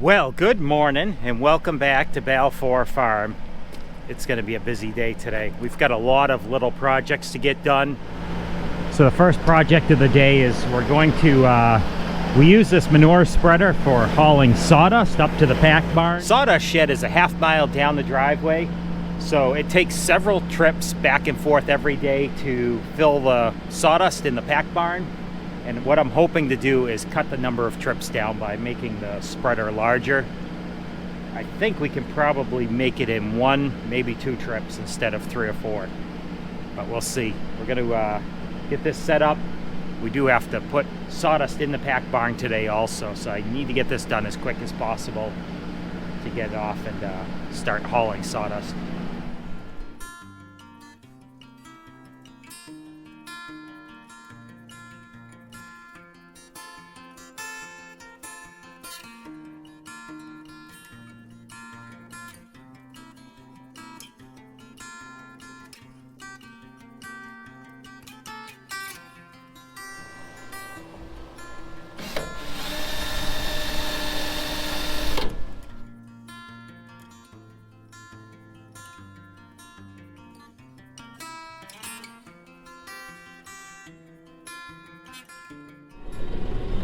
Well, good morning and welcome back to Balfour Farm. It's going to be a busy day today. We've got a lot of little projects to get done. So the first project of the day is we're going to, we use this manure spreader for hauling sawdust up to the pack barn. Sawdust shed is a half-mile down the driveway, so it takes several trips back and forth every day to fill the sawdust in the pack barn. And what I'm hoping to do is cut the number of trips down by making the spreader larger. I think we can probably make it in one, maybe two trips instead of 3 or 4. But we'll see. We're going to get this set up. We do have to put sawdust in the pack barn today also, so I need to get this done as quick as possible to get it off and start hauling sawdust.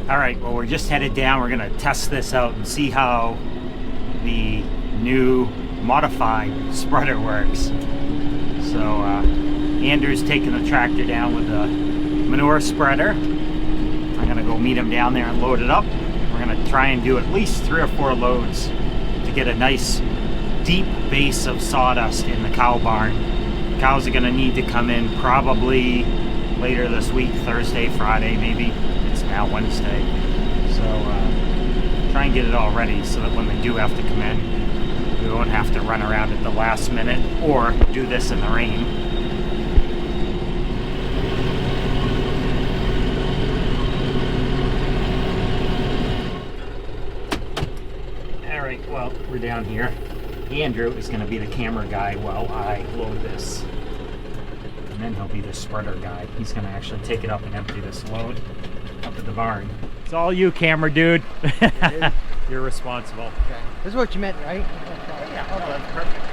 All right, well, we're just headed down. We're gonna test this out and see how the new modified spreader works. So Andrew's taking the tractor down with the manure spreader. I'm gonna go meet him down there and load it up. We're gonna try and do at least 3 or 4 loads to get a nice deep base of sawdust in the cow barn. Cows are gonna need to come in probably later this week, Thursday, Friday maybe. It's now Wednesday, so try and get it all ready so that when they do have to come in, we won't have to run around at the last minute or do this in the rain. All right, well, we're down here. Andrew is going to be the camera guy while I load this, and then he'll be the spreader guy. He's going to actually take it up and empty this load up at the barn. It's all you, camera dude. You're responsible. Okay. This is what you meant, right? Yeah, oh, that's perfect.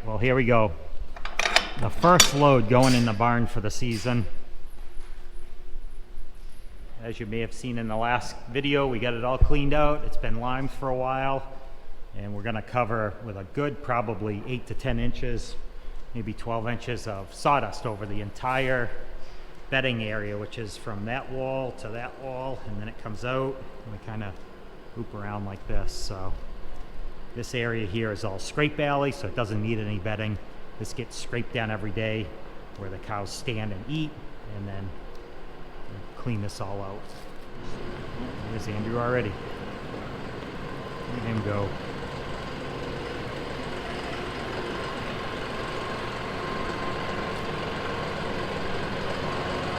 Well, here we go. The first load going in the barn for the season. As you may have seen in the last video, we got it all cleaned out. It's been limed for a while, and we're going to cover with a good probably 8 to 10 inches, maybe 12 inches of sawdust over the entire bedding area, which is from that wall to that wall, and then it comes out and we kind of loop around like this. So this area here is all scrape alley, so it doesn't need any bedding. This gets scraped down every day where the cows stand and eat, and then clean this all out. There's Andrew already. Let him go.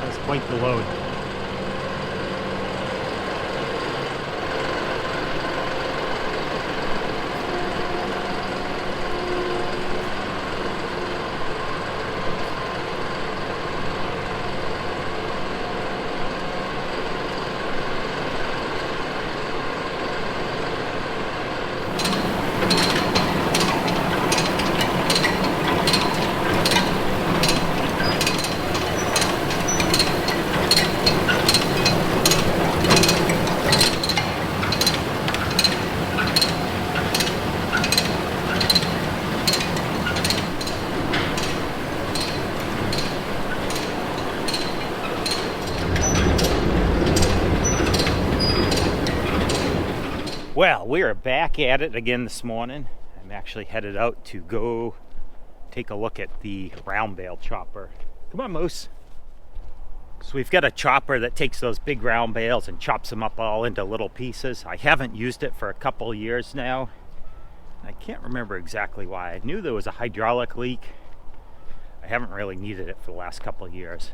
That's quite the load. Well, we are back at it again this morning. I'm actually headed out to go take a look at the round bale chopper. Come on, Moose. So we've got a chopper that takes those big round bales and chops them up all into little pieces. I haven't used it for a couple years now. I can't remember exactly why. I knew there was a hydraulic leak. I haven't really needed it for the last couple of years.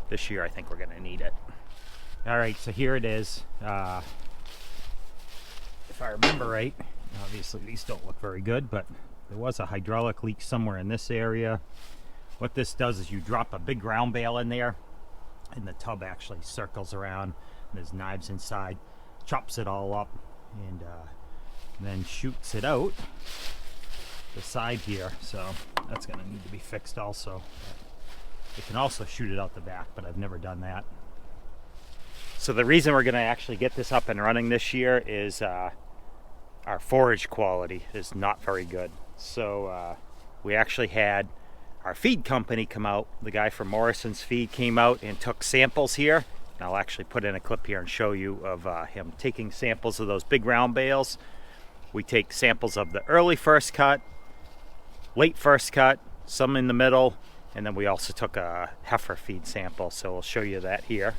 This year I think we're going to need it. All right, so here it is. If I remember right, obviously these don't look very good, but there was a hydraulic leak somewhere in this area. What this does is you drop a big round bale in there, and the tub actually circles around, and there's knives inside, chops it all up, and then shoots it out the side here. So that's going to need to be fixed also. It can also shoot it out the back, but I've never done that. So the reason we're going to actually get this up and running this year is our forage quality is not very good. So we actually had our feed company come out. The guy from Morrison's Feed came out and took samples here. And I'll actually put in a clip here and show you of him taking samples of those big round bales. We take samples of the early first cut, late first cut, some in the middle, and then we also took a heifer feed sample. So we'll show you that here.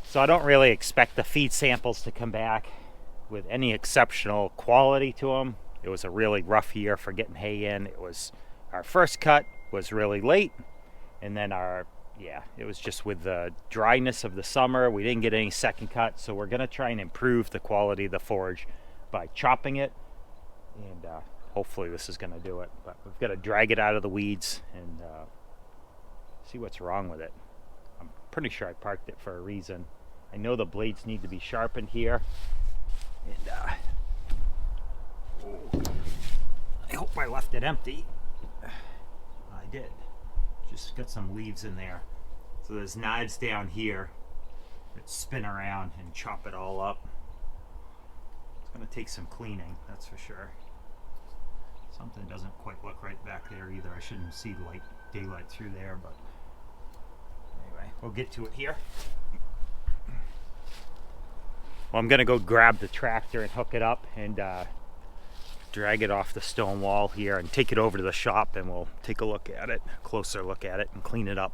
So I don't really expect the feed samples to come back with any exceptional quality to them. It was a really rough year for getting hay in. Our first cut was really late, and then it was just with the dryness of the summer, we didn't get any second cut. So we're gonna try and improve the quality of the forage by chopping it, and hopefully this is gonna do it. But we've got to drag it out of the weeds and see what's wrong with it. I'm pretty sure I parked it for a reason. I know the blades need to be sharpened here, and I hope I left it empty. I did. Just got some leaves in there. So there's knives down here that spin around and chop it all up. It's going to take some cleaning, that's for sure. Something doesn't quite look right back there either. I shouldn't see daylight through there, but anyway, we'll get to it here. Well, I'm gonna go grab the tractor and hook it up and drag it off the stone wall here and take it over to the shop, and we'll take a look at it, closer look at it, and clean it up.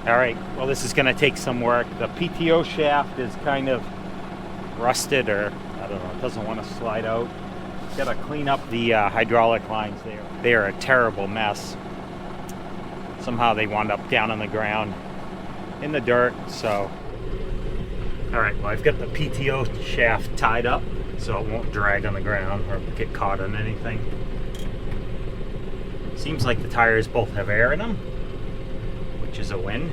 All right, well, this is gonna take some work. The PTO shaft is kind of rusted, or I don't know, it doesn't want to slide out. Got to clean up the hydraulic lines there. They are a terrible mess. Somehow they wound up down on the ground in the dirt. So, all right, well, I've got the PTO shaft tied up so it won't drag on the ground or get caught on anything. Seems like the tires both have air in them, which is a win.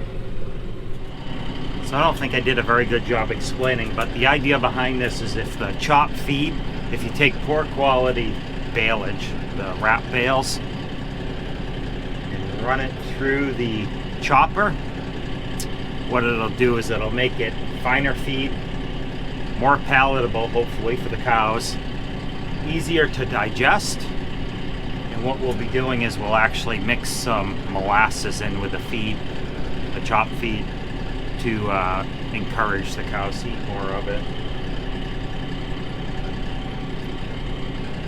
So I don't think I did a very good job explaining, but the idea behind this is if the chop feed, if you take poor quality baleage, the wrap bales, and run it through the chopper, what it'll do is it'll make it finer feed, more palatable hopefully for the cows, easier to digest. And what we'll be doing is we'll actually mix some molasses in with the feed, the chop feed, to encourage the cows to eat more of it.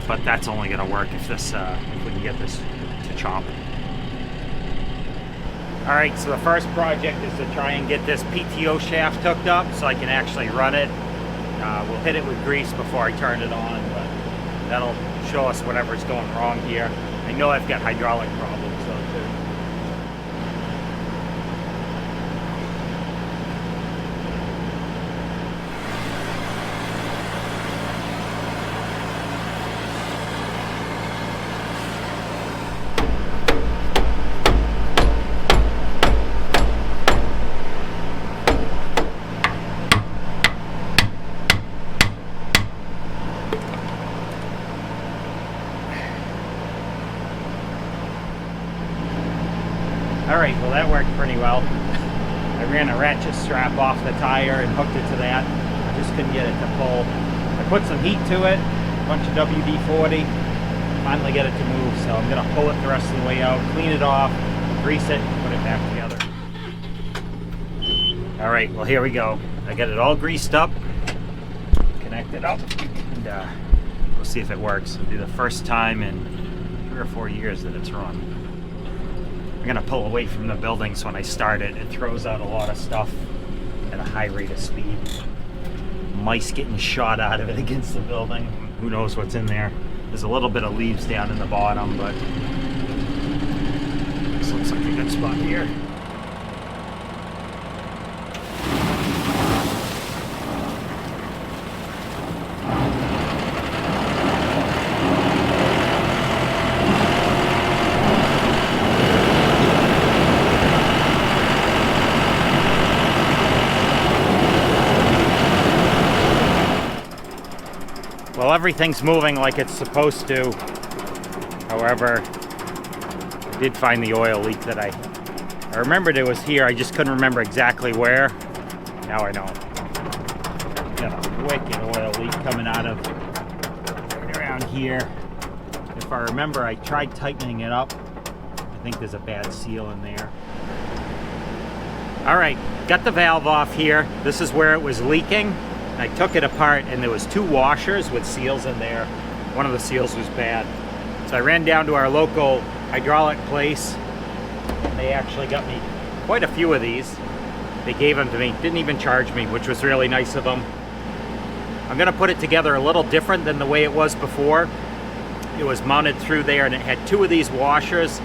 But that's only going to work if we can get this to chop. All right, so the first project is to try and get this PTO shaft hooked up so I can actually run it. We'll hit it with grease before I turn it on, but that'll show us whatever's going wrong here. I know I've got hydraulic problems though too. that worked pretty well. I ran a ratchet strap off the tire and hooked it to that. I just couldn't get it to pull. I put some heat to it, a bunch of WD-40, finally get it to move. So I'm gonna pull it the rest of the way out, clean it off, grease it, put it back together. All right, well here we go. I got it all greased up, connected up, and we'll see if it works. It'll be the first time in 3 or 4 years that it's run. I'm gonna pull away from the building so when I start it, it throws out a lot of stuff at a high rate of speed. Mice getting shot out of it against the building. Who knows what's in there. There's a little bit of leaves down in the bottom, but this looks like a good spot here. Well, everything's moving like it's supposed to. However, I did find the oil leak that I remembered it was here. I just couldn't remember exactly where. Now I know. Got a wicked oil leak coming out of right around here. If I remember, I tried tightening it up. I think there's a bad seal in there. All right, got the valve off here. This is where it was leaking. I took it apart and there was 2 washers with seals in there. One of the seals was bad. So I ran down to our local hydraulic place and they actually got me quite a few of these. They gave them to me, didn't even charge me, which was really nice of them. I'm gonna put it together a little different than the way it was before. It was mounted through there and it had 2 of these washers.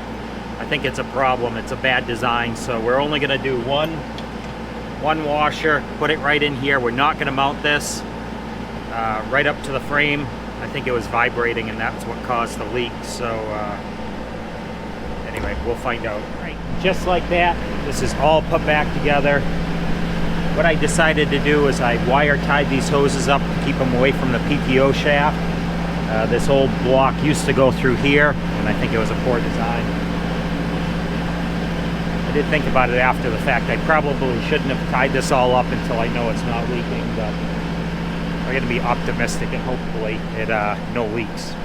I think it's a problem, it's a bad design, so we're only gonna do one washer, put it right in here. We're not going to mount this right up to the frame. I think it was vibrating and that's what caused the leak. So anyway, we'll find out. Right, just like that, this is all put back together. What I decided to do is I wire tied these hoses up to keep them away from the PTO shaft. This old block used to go through here and I think it was a poor design. I did think about it after the fact. I probably shouldn't have tied this all up until I know it's not leaking, but I'm going to be optimistic and hopefully it no leaks.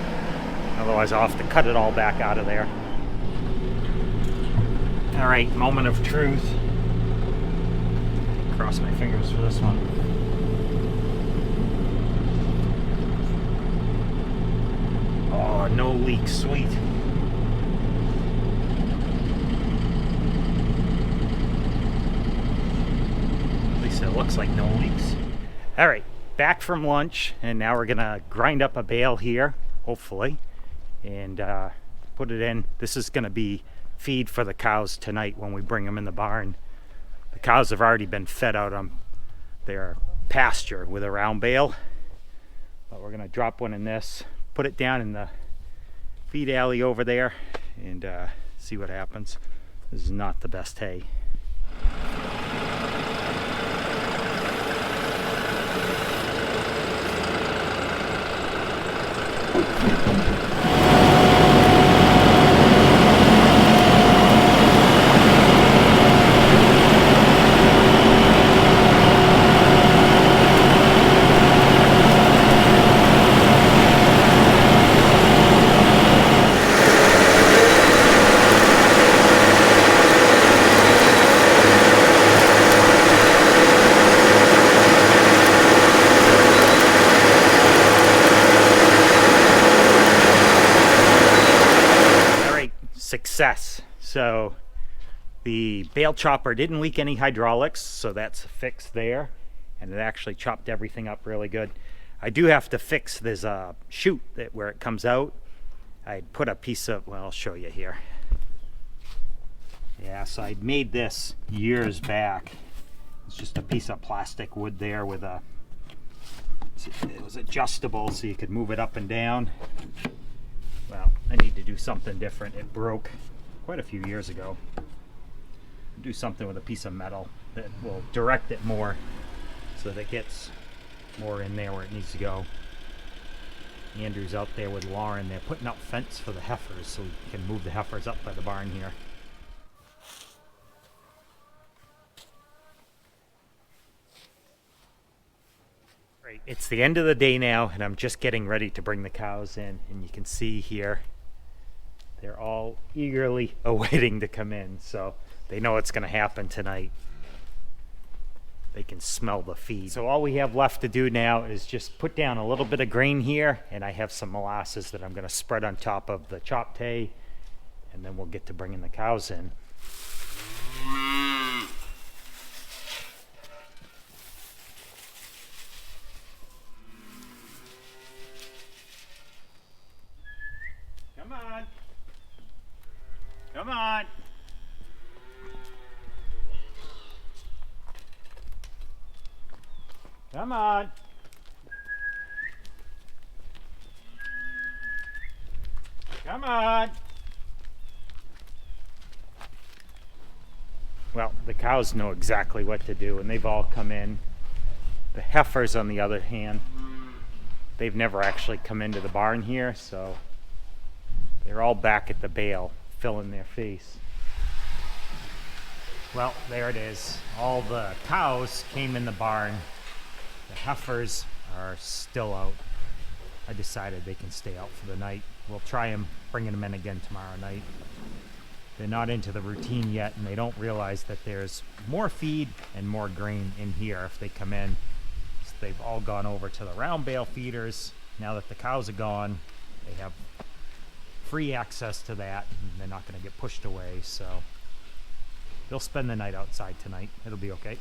Otherwise I'll have to cut it all back out of there. All right, moment of truth. Cross my fingers for this one. Oh, no leaks, sweet. It looks like no leaks. All right, back from lunch and now we're gonna grind up a bale here, hopefully, and put it in. This is gonna be feed for the cows tonight when we bring them in the barn. The cows have already been fed out on their pasture with a round bale, but we're gonna drop one in this, put it down in the feed alley over there, and see what happens. This is not the best hay. Success. So the bale chopper didn't leak any hydraulics, so that's fixed there, and it actually chopped everything up really good. I do have to fix this chute that where it comes out. I put a piece of, well, I'll show you here. Yeah, so I made this years back. It's just a piece of plastic wood there with a, it was adjustable so you could move it up and down. Well, I need to do something different. It broke quite a few years ago. Do something with a piece of metal that will direct it more so that it gets more in there where it needs to go. Andrew's out there with Lauren. They're putting up fence for the heifers so we can move the heifers up by the barn here. Right, it's the end of the day now, and I'm just getting ready to bring the cows in, and you can see here they're all eagerly awaiting to come in, so they know it's going to happen tonight. They can smell the feed. So all we have left to do now is just put down a little bit of grain here, and I have some molasses that I'm going to spread on top of the chopped hay, and then we'll get to bringing the cows in. Come on. Come on. Come on. Come on. Well, the cows know exactly what to do, and they've all come in. The heifers, on the other hand, they've never actually come into the barn here, so they're all back at the bale, filling their face. Well, there it is. All the cows came in the barn. The heifers are still out. I decided they can stay out for the night. We'll try them, bringing them in again tomorrow night. They're not into the routine yet, and they don't realize that there's more feed and more grain in here if they come in. So they've all gone over to the round bale feeders. Now that the cows are gone, they have free access to that, and they're not going to get pushed away, so they'll spend the night outside tonight. It'll be okay.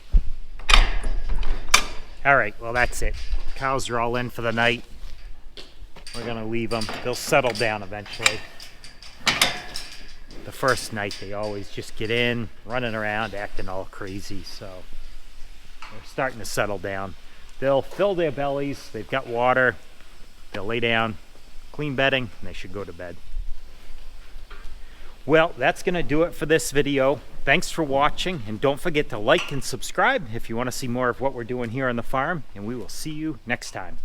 All right, well, that's it. Cows are all in for the night. We're going to leave them. They'll settle down eventually. The first night, they always just get in, running around, acting all crazy, so they're starting to settle down. They'll fill their bellies. They've got water. They'll lay down, clean bedding, and they should go to bed. Well, that's going to do it for this video. Thanks for watching, and don't forget to like and subscribe if you want to see more of what we're doing here on the farm, and we will see you next time.